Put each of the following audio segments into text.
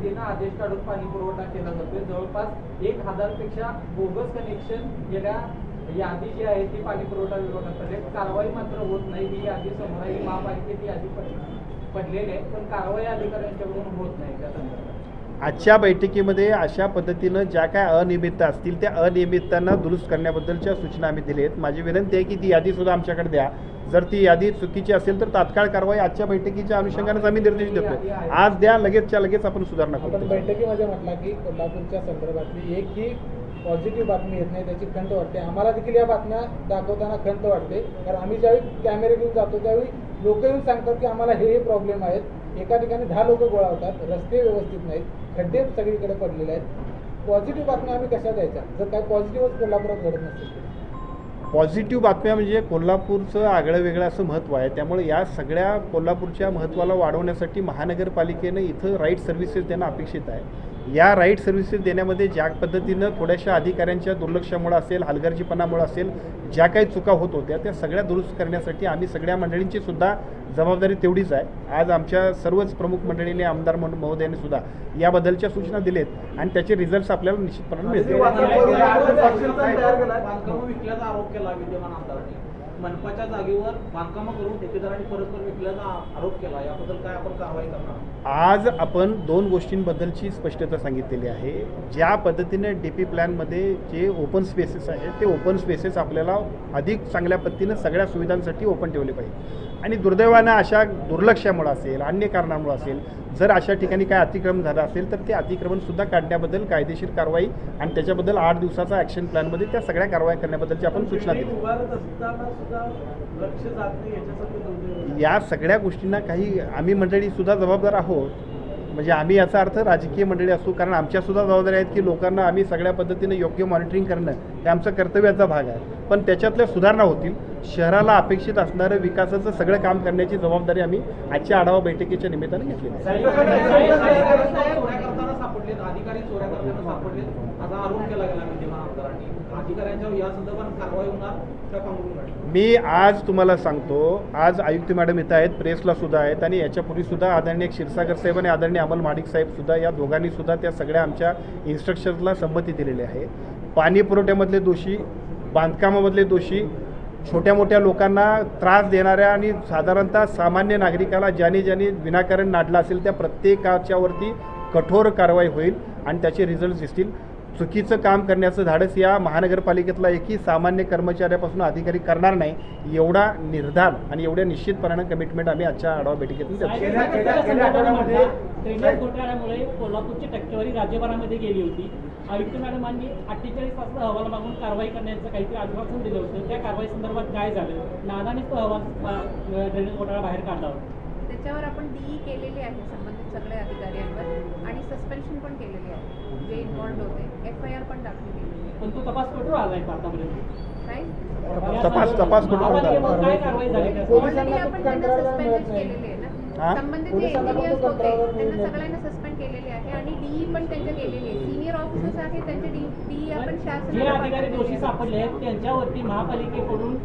पद्धतीनं आदेश काढून पाणी पुरवठा केला जातोय. जवळपास 1000 पेक्षा बोगस कनेक्शन गेल्या यादी जी आहे ती पाणी पुरवठा विभागाकडे कारवाई मात्र होत नाही. ही यादी समोर आहे, महापालिकेची यादी पडलेली आहे, पण कारवाई अधिकाऱ्यांच्याकडून होत नाही. त्या संदर्भात आजच्या बैठकीमध्ये अशा पद्धतीनं ज्या काय अनियमितता असतील त्या अनियमिततांना दुरुस्त करण्याबद्दलच्या सूचना आम्ही दिल्या आहेत. माझी विनंती आहे की ती यादीसुद्धा आमच्याकडे द्या. जर ती यादी चुकीची असेल तर तात्काळ कारवाई आजच्या बैठकीच्या अनुषंगानेच आम्ही निर्देश देतोय. आज द्या, लगेचच्या लगेच आपण सुधारणा आपण करू. बैठकीमध्ये म्हटलं की कोल्हापूरच्या संदर्भातली एकही पॉझिटिव्ह बातमी येत नाही, त्याची खंत वाटते. आम्हाला देखील या बातम्या दाखवताना खंत वाटते, कारण आम्ही ज्यावेळी कॅमेरे घेऊन जातो त्यावेळी लोक येऊन सांगतात की आम्हाला हे प्रॉब्लेम आहेत. एका ठिकाणी 10 लोक गोळा होतात, रस्ते व्यवस्थित नाहीत, खड्डे सगळीकडे पडलेले आहेत. पॉझिटिव्ह बातम्या आम्ही कशा द्यायच्या जर काय पॉझिटिव्हच कोल्हापुरात घडत नसेल? पॉझिटिव्ह बातम्या म्हणजे कोल्हापूरचं आगळं वेगळं असं महत्त्व आहे. त्यामुळे या सगळ्या कोल्हापूरच्या महत्त्वाला वाढवण्यासाठी महानगरपालिकेनं इथं राईट सर्व्हिसेस देणं अपेक्षित आहे. या राईट सर्व्हिसेस देण्यामध्ये ज्या पद्धतीनं थोड्याशा अधिकाऱ्यांच्या दुर्लक्षामुळे असेल, हलगर्जीपणामुळे असेल, ज्या काही चुका होत होत्या त्या सगळ्या दुरुस्त करण्यासाठी आम्ही सगळ्या मंडळींची सुद्धा जबाबदारी तेवढीच आहे. आज आमच्या सर्वच प्रमुख मंडळींनी, आमदार महोदयांनी सुद्धा याबद्दलच्या सूचना दिलेत आणि त्याचे रिझल्ट्स आपल्याला निश्चितपणे मिळतील. बांधकामं विकल्याचा आरोप केला विद्यमान आमदारांनी. मनपाच्या जागेवर बांधकामं करून ठेकेदारांनी परस्पर विकल्याचा आरोप केला. याबद्दल काय आपण कारवाई करणार? आज आपण 2 गोष्टींबद्दलची स्पष्टता सांगितलेली आहे. ज्या पद्धतीने DP प्लॅनमध्ये जे ओपन स्पेसेस आहेत ते ओपन स्पेसेस आपल्याला अधिक चांगल्या पद्धतीनं सगळ्या सुविधांसाठी ओपन ठेवले पाहिजे. आणि दुर्दैवानं अशा दुर्लक्षामुळे असेल, अन्य कारणामुळे असेल, जर अशा ठिकाणी काय अतिक्रमण झालं असेल तर ते अतिक्रमणसुद्धा काढण्याबद्दल कायदेशीर कारवाई आणि त्याच्याबद्दल 8 दिवसाचा ॲक्शन प्लॅनमध्ये त्या सगळ्या कारवाई करण्याबद्दलची आपण सूचना दिली. या सगळ्या गोष्टींना काही आम्ही मंडळीसुद्धा जबाबदार आहोत. म्हणजे आम्ही याचा अर्थ राजकीय मंडळी असू, कारण आमच्यासुद्धा जबाबदारी आहेत की लोकांना आम्ही सगळ्या पद्धतीने योग्य मॉनिटरिंग करणं हे आमचं कर्तव्याचा भाग आहे. पण त्याच्यातल्या सुधारणा होतील. शहराला अपेक्षित असणारं विकासाचं सगळं काम करण्याची जबाबदारी आम्ही आजच्या आढावा बैठकीच्या निमित्ताने घेतलेली आहे. अधिकारी चोऱ्या करताना सापडलेत असा आरोप केला गेला विद्यमान आमदारांनी. अधिकाऱ्यांच्यावर या संदर्भात कारवाई होणार का पांघरून? मी आज तुम्हाला सांगतो, आज आयुक्त मॅडम इथं आहेत, प्रेसला सुद्धा आहेत आणि याच्यापूर्वीसुद्धा आदरणीय क्षीरसागर साहेब आणि आदरणीय अमल महाडिक साहेबसुद्धा या दोघांनीसुद्धा त्या सगळ्या आमच्या इन्स्ट्रक्शन्सला संमती दिलेली आहे. पाणी पुरवठ्यामधले दोषी, बांधकामामधले दोषी, छोट्या मोठ्या लोकांना त्रास देणाऱ्या आणि साधारणतः सामान्य नागरिकाला ज्याने विनाकारण नाडलं असेल त्या प्रत्येकाच्यावरती कठोर कारवाई होईल आणि त्याचे रिझल्ट दिसतील. चुकीचं काम करण्याचं धाडस या महानगरपालिकेतला एकही सामान्य कर्मचाऱ्यापासून अधिकारी करणार नाही, एवढा निर्धार आणि एवढ्या निश्चितपणानं कमिटमेंट आम्ही आजच्या आढावा बैठकीतून देतो. ड्रेनेज घोटाळ्यामुळे कोल्हापूरची टक्केवारी राज्यभरामध्ये गेली होती. आयुक्त मॅडमांनी 48 तासाचा अहवाल मागून कारवाई करण्याचं काहीतरी आश्वासन दिलं होतं. त्या कारवाई संदर्भात काय झालं? नानानेच तो अहवाल ड्रेनेज घोटाळा बाहेर काढला होता. त्याच्यावर आपण DE केलेली आहे संबंधित सगळ्या अधिकाऱ्यांवर आणि सस्पेन्शन पण केलेली आहे. जे इन्व्हॉल्ड होते FIR पण दाखल केलेली आहे. पण तो तपास कुठून आलाय आतापर्यंत? काय तपास कुठून काय कारवाई झाली? ऑलरेडी आपण त्यांना सस्पेंड केलेली आहे ना. संबंधित जे इंजिनियर्स होते त्यांना सगळ्यांना सस्पेंड केलेले आहे आणि DE पण त्यांच्या केलेली आहे. सिनियर ऑफिसर्स आहेत त्यांचे DE आपण जे अधिकारी दोषी सापडले आहेत त्यांच्यावरती महापालिकेकडून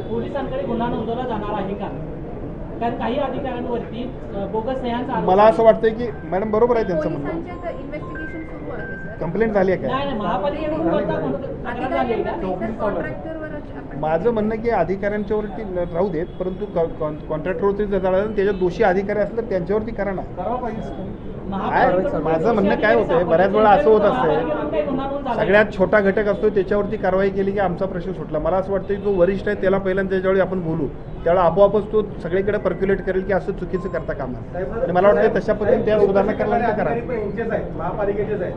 पोलिसांकडे गुन्हा नोंदवला जाणार आहे का? कारण काही अधिकाऱ्यांवरती बोगस सह्यांचा मला असं वाटतंय की मॅडम बरोबर आहे त्यांचं म्हणणं. इन्व्हेस्टिगेशन सुरू आहे सर. कंप्लेंट झाली आहे नाही काय? महापालिकेकडून कॉन्ट्रॅक्टरवर माझं म्हणणं की अधिकाऱ्यांच्यावरती राहू देत, परंतु कॉन्ट्रॅक्टरवरती जर झालं त्याच्यात दोषी अधिकारी असले तर त्यांच्यावरती करा ना. माझं म्हणणं काय होतंय, बऱ्याच वेळा असं होत असतं सगळ्यात छोटा घटक असतो त्याच्यावरती कारवाई केली की आमचा प्रश्न सुटला. मला असं वाटतं की जो वरिष्ठ आहे त्याला पहिल्यांदा त्याच्यावेळी आपण बोलू, त्यावेळेला आपोआपच तो सगळीकडे पर्क्युलेट करेल की असं चुकीचं करता कामा. आणि मला वाटतं तशा पद्धतीने त्या सुधारणा करायला करा. महापालिकेचेच आहे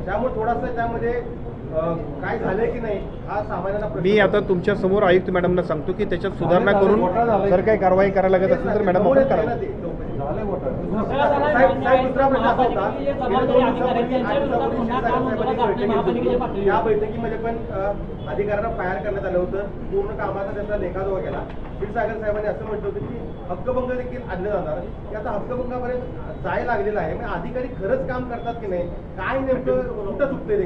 त्यामुळे थोडासा त्यामध्ये काय झालंय की नाही हा सामान्यांना मी आता तुमच्या समोर आयुक्त मॅडमना सांगतो की त्याच्यात सुधारणा करून जर काही कारवाई करायला लागत असेल तर मॅडम आपण करा. या बैठकीमध्ये पण अधिकाऱ्यांना फायर करण्यात आलं होतं. पूर्ण कामाचा त्यांचा लेखाजोखा केला. क्षीरसागर साहेबांनी असं म्हटलं होतं की हक्कभंग देखील आणलं जाणार की आता हक्कभंगापर्यंत जायला लागलेलं आहे. म्हणजे अधिकारी खरंच काम करतात की नाही, काय नेमकं कुठं चुकतंय ते?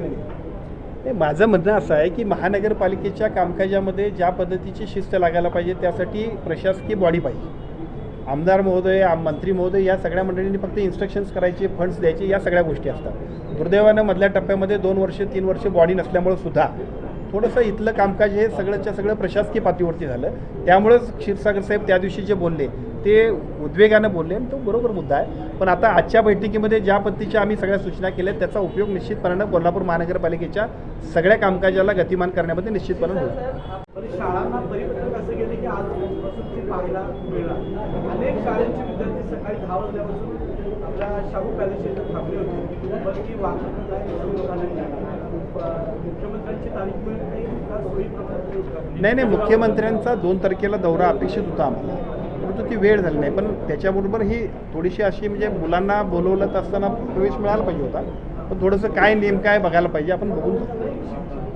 माझं म्हणणं असं आहे की महानगरपालिकेच्या कामकाजामध्ये ज्या पद्धतीची शिस्त लागायला पाहिजे त्यासाठी प्रशासकीय बॉडी पाहिजे आमदार महोदय मंत्री महोदय या सगळ्या मंडळींनी फक्त इन्स्ट्रक्शन्स करायचे, फंड्स द्यायचे, या सगळ्या गोष्टी असतात. दुर्दैवानं मधल्या टप्प्यामध्ये 2 वर्ष 3 वर्ष बॉडी नसल्यामुळे सुद्धा थोडंसं इथलं कामकाज हे सगळ्याच्या सगळं प्रशासकीय पातळीवरती झालं. त्यामुळंच क्षीरसागर साहेब त्या दिवशी जे बोलले ते उद्वेगानं बोलले आणि तो बरोबर मुद्दा आहे. पण आता आजच्या बैठकीमध्ये ज्या पद्धतीच्या आम्ही सगळ्या सूचना केल्या त्याचा उपयोग निश्चितपणानं कोल्हापूर महानगरपालिकेच्या सगळ्या कामकाजाला गतिमान करण्यामध्ये निश्चितपणे होईल. पण शाळांना परिवर्तन असं गेले की आजपासून ते पाहायला मिळणार. अनेक शाळांचे विद्यार्थी सकाळी 10 वाजल्यापासून आपल्या शाहू पॅलेस इथं थांबले होते. पण ती वाहतूक मुख्यमंत्र्यांची तारीख नाही, मुख्यमंत्र्यांचा 2 तारखेला दौरा अपेक्षित होता आम्हाला, परंतु ती वेळ झाली नाही. पण त्याच्याबरोबर ही थोडीशी अशी म्हणजे मुलांना बोलवलं असताना प्रवेश मिळाला पाहिजे होता. पण थोडंसं काय नेमकं आहे बघायला पाहिजे, आपण बघून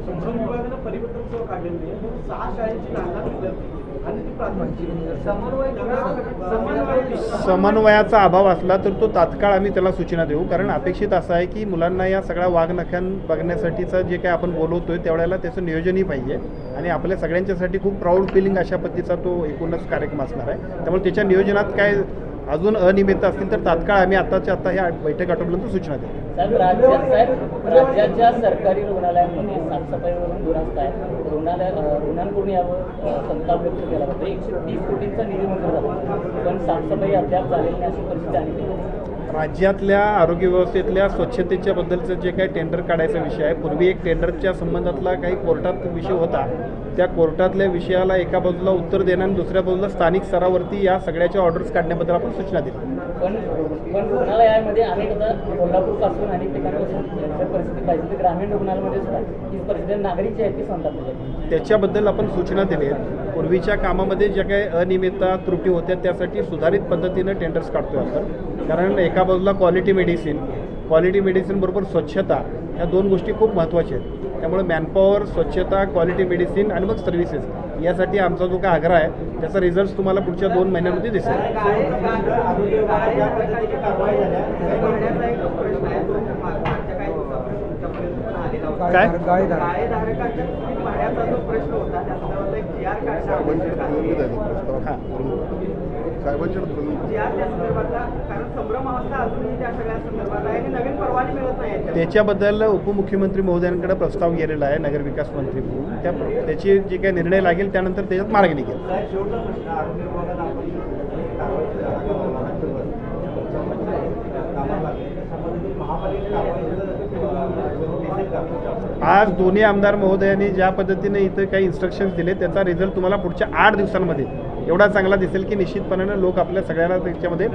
शिक्षण विभागानं परिवर्तन सेवा काढलेली आहे. 6 शाळेची लहान विद्यार्थी आणि ती समन्वयाचा अभाव असला तर तो तात्काळ आम्ही त्याला सूचना देऊ. कारण अपेक्षित असं आहे की मुलांना या सगळ्या वाघनख्यां बघण्यासाठीचं जे काय आपण बोलवतोय त्यावेळेला त्याचं नियोजनही पाहिजे आणि आपल्या सगळ्यांच्यासाठी खूप प्राऊड फिलिंग अशा पद्धतीचा तो एकूणच कार्यक्रम असणार आहे. त्यामुळे त्याच्या नियोजनात काय अजून अनियमितता असतील तर तात्काळ आम्ही आताच्या आता ह्या बैठक आठवल्यानंतर सूचना देऊ. राज्याच्या सरकारी रुग्णालयांमध्ये साफसफाईवरून दुरास्त आहे. रुग्णांकडून यावर संताप व्यक्त केला जातो. 130 कोटींचा निधी मंजूर झाला, पण साफसफाई अद्याप झालेली नाही अशी परिस्थिती आहे. राज्यातल्या आरोग्य व्यवस्थेतल्या स्वच्छतेच्या बद्दलचं जे काही टेंडर काढायचा विषय आहे, पूर्वी एक टेंडरच्या संबंधातला काही कोर्टात विषय होता. त्या कोर्टातल्या विषयाला एका बाजूला उत्तर देणं आणि दुसऱ्या बाजूला स्थानिक स्तरावरती या सगळ्याच्या ऑर्डर्स काढण्याबद्दल आपण सूचना दिली. पण रुग्णालयामध्ये अनेक आता कोल्हापूरपासून अनेक ठिकाणपासून परिस्थिती पाहिजे तर ग्रामीण रुग्णालयामध्ये सुद्धा ही परिस्थिती नागरिकची आहे ती सांगतात. त्याच्याबद्दल आपण सूचना दिल्या आहेत. पूर्वीच्या कामामध्ये ज्या काही अनियमितता त्रुटी होत्या त्यासाठी सुधारित पद्धतीनं टेंडर्स काढतोय आपण. कारण एका बाजूला क्वालिटी मेडिसिन बरोबर स्वच्छता या 2 गोष्टी खूप महत्त्वाच्या आहेत. त्यामुळे मॅनपॉवर, स्वच्छता, क्वालिटी मेडिसिन आणि मग सर्व्हिसेस यासाठी आमचा जो काय आग्रह आहे त्याचा रिझल्ट तुम्हाला पुढच्या 2 महिन्यांमध्ये दिसेल. काय त्याच्याबद्दल उपमुख्यमंत्री महोदयांकडे प्रस्ताव गेलेला आहे नगरविकास मंत्री म्हणून. त्याची जे काही निर्णय लागेल त्यानंतर त्याच्यात मार्ग निघेल. आज दोन्ही आमदार महोदयांनी ज्या पद्धतीने इथं काही इन्स्ट्रक्शन्स दिले त्याचा रिझल्ट तुम्हाला पुढच्या 8 दिवसांमध्ये एवढा चांगला दिसेल की निश्चितपणाने लोक आपल्या सगळ्यांना त्याच्यामध्ये